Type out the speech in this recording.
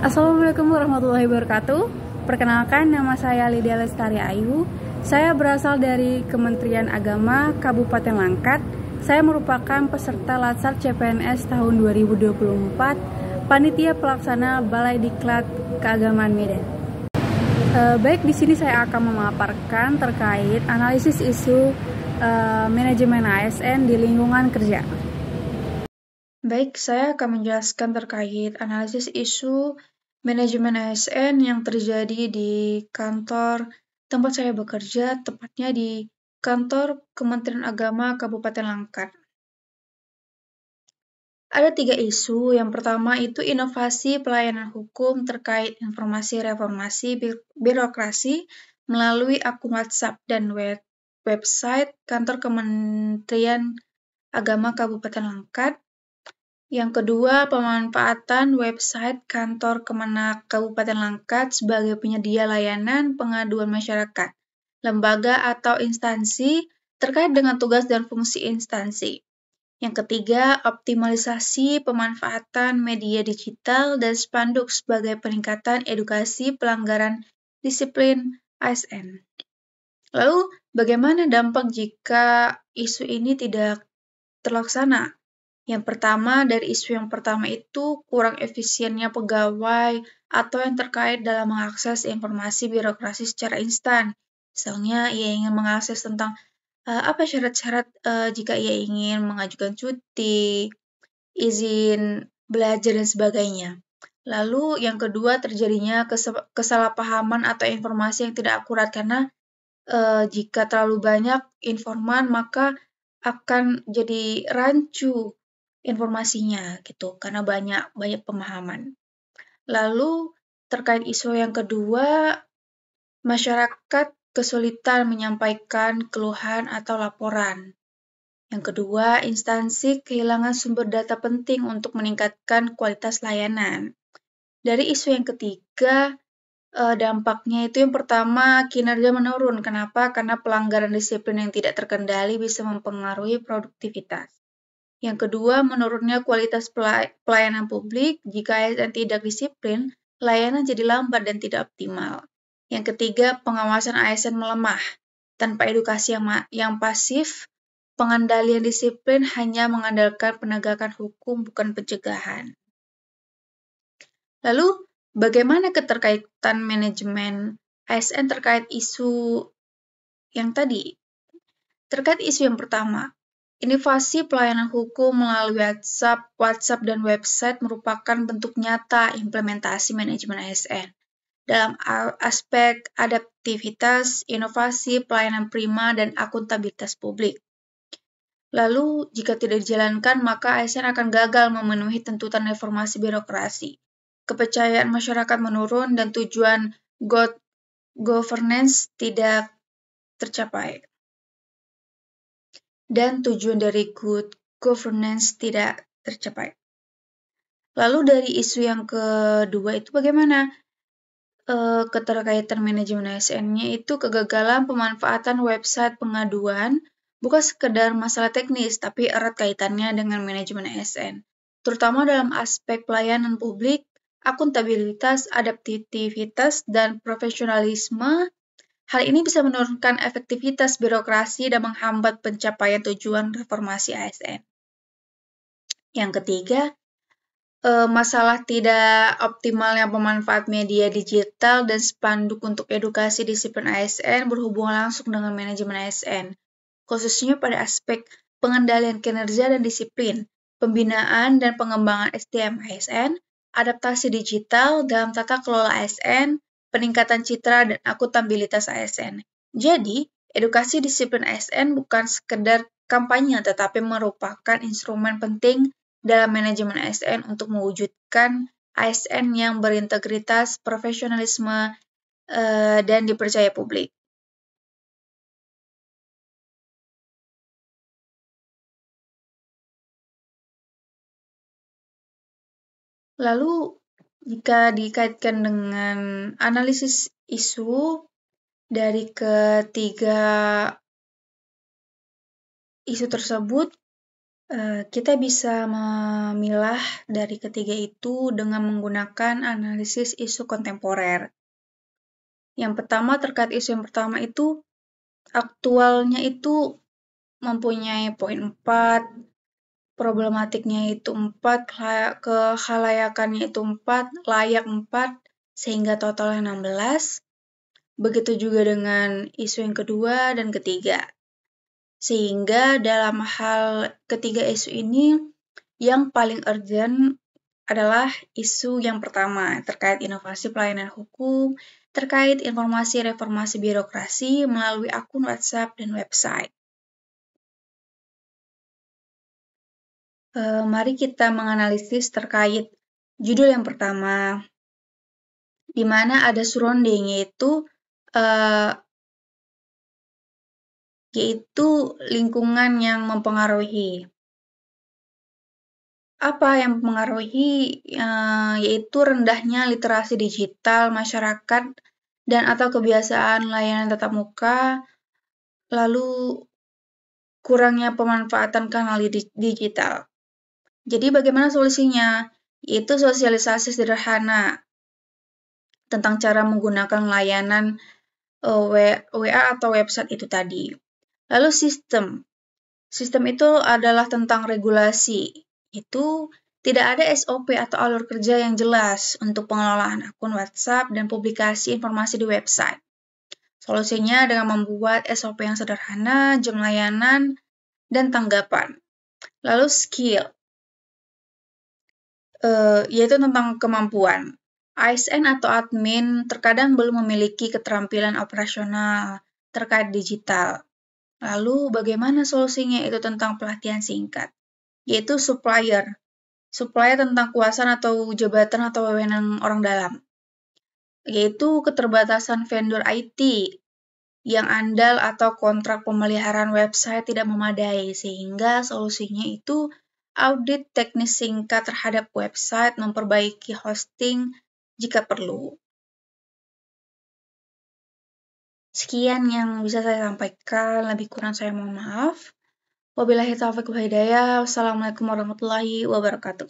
Assalamualaikum warahmatullahi wabarakatuh. Perkenalkan, nama saya Lydia Lestari Ayu. Saya berasal dari Kementerian Agama Kabupaten Langkat. Saya merupakan peserta Latsar CPNS tahun 2024, Panitia Pelaksana Balai Diklat Keagamaan Medan. Baik, di sini saya akan memaparkan terkait analisis isu manajemen ASN di lingkungan kerja. Baik, saya akan menjelaskan terkait analisis isu manajemen ASN yang terjadi di kantor tempat saya bekerja, tepatnya di kantor Kementerian Agama Kabupaten Langkat. Ada 3 isu. Yang pertama itu inovasi pelayanan hukum terkait informasi reformasi birokrasi melalui akun WhatsApp dan website kantor Kementerian Agama Kabupaten Langkat. Yang kedua, pemanfaatan website kantor Kemenak Kabupaten Langkat sebagai penyedia layanan pengaduan masyarakat, lembaga atau instansi terkait dengan tugas dan fungsi instansi. Yang ketiga, optimalisasi pemanfaatan media digital dan spanduk sebagai peningkatan edukasi pelanggaran disiplin ASN. Lalu, bagaimana dampak jika isu ini tidak terlaksana? Yang pertama, dari isu yang pertama itu kurang efisiennya pegawai atau yang terkait dalam mengakses informasi birokrasi secara instan. Misalnya, ia ingin mengakses tentang apa syarat-syarat jika ia ingin mengajukan cuti, izin belajar, dan sebagainya. Lalu yang kedua, terjadinya kesalahpahaman atau informasi yang tidak akurat karena jika terlalu banyak informan maka akan jadi rancu informasinya gitu karena banyak pemahaman. Lalu terkait isu yang kedua, masyarakat kesulitan menyampaikan keluhan atau laporan. Yang kedua, instansi kehilangan sumber data penting untuk meningkatkan kualitas layanan. Dari isu yang ketiga, dampaknya itu yang pertama, kinerja menurun. Kenapa? Karena pelanggaran disiplin yang tidak terkendali bisa mempengaruhi produktivitas. Yang kedua, menurunnya kualitas pelayanan publik. Jika ASN tidak disiplin, layanan jadi lambat dan tidak optimal. Yang ketiga, pengawasan ASN melemah. Tanpa edukasi yang pasif, pengendalian disiplin hanya mengandalkan penegakan hukum, bukan pencegahan. Lalu, bagaimana keterkaitan manajemen ASN terkait isu yang tadi? Terkait isu yang pertama, inovasi pelayanan hukum melalui WhatsApp dan website merupakan bentuk nyata implementasi manajemen ASN. Dalam aspek adaptivitas, inovasi, pelayanan prima, dan akuntabilitas publik. Lalu, jika tidak dijalankan, maka ASN akan gagal memenuhi tuntutan reformasi birokrasi. Kepercayaan masyarakat menurun dan tujuan good governance tidak tercapai. Dan tujuan dari good governance tidak tercapai. Lalu dari isu yang kedua itu bagaimana? Keterkaitan manajemen ASN-nya itu kegagalan pemanfaatan website pengaduan bukan sekedar masalah teknis, tapi erat kaitannya dengan manajemen ASN, terutama dalam aspek pelayanan publik, akuntabilitas, adaptivitas, dan profesionalisme. Hal ini bisa menurunkan efektivitas birokrasi dan menghambat pencapaian tujuan reformasi ASN. Yang ketiga, masalah tidak optimalnya pemanfaat media digital dan spanduk untuk edukasi disiplin ASN berhubungan langsung dengan manajemen ASN, khususnya pada aspek pengendalian kinerja dan disiplin, pembinaan dan pengembangan SDM ASN, adaptasi digital dalam tata kelola ASN, peningkatan citra dan akuntabilitas ASN. Jadi, edukasi disiplin ASN bukan sekedar kampanye, tetapi merupakan instrumen penting dalam manajemen ASN untuk mewujudkan ASN yang berintegritas, profesionalisme, dan dipercaya publik. Lalu, jika dikaitkan dengan analisis isu dari ketiga isu tersebut, Kita bisa memilah dari ketiga itu dengan menggunakan analisis isu kontemporer. Yang pertama terkait isu yang pertama itu, aktualnya itu mempunyai poin 4, problematiknya itu 4, kekhalayakannya itu 4, layak 4, sehingga totalnya 16. Begitu juga dengan isu yang kedua dan ketiga. Sehingga dalam hal ketiga isu ini, yang paling urgent adalah isu yang pertama terkait inovasi pelayanan hukum, terkait informasi reformasi birokrasi melalui akun WhatsApp dan website. Mari kita menganalisis terkait judul yang pertama, di mana ada surrounding, yaitu lingkungan yang mempengaruhi. Apa yang mempengaruhi, yaitu rendahnya literasi digital masyarakat dan atau kebiasaan layanan tatap muka, lalu kurangnya pemanfaatan kanal digital. Jadi bagaimana solusinya? Yaitu sosialisasi sederhana tentang cara menggunakan layanan WA atau website itu tadi. Lalu sistem. Sistem itu adalah tentang regulasi. Itu tidak ada SOP atau alur kerja yang jelas untuk pengelolaan akun WhatsApp dan publikasi informasi di website. Solusinya dengan membuat SOP yang sederhana, jam layanan, dan tanggapan. Lalu skill, yaitu tentang kemampuan. ASN atau admin terkadang belum memiliki keterampilan operasional terkait digital. Lalu bagaimana solusinya? Itu tentang pelatihan singkat, yaitu supplier. Supplier tentang kuasaan atau jabatan atau wewenang orang dalam, yaitu keterbatasan vendor IT yang andal atau kontrak pemeliharaan website tidak memadai, sehingga solusinya itu audit teknis singkat terhadap website, memperbaiki hosting jika perlu. Sekian yang bisa saya sampaikan, lebih kurang saya mohon maaf. Wabillahi taufiq wal hidayah. Wassalamualaikum warahmatullahi wabarakatuh.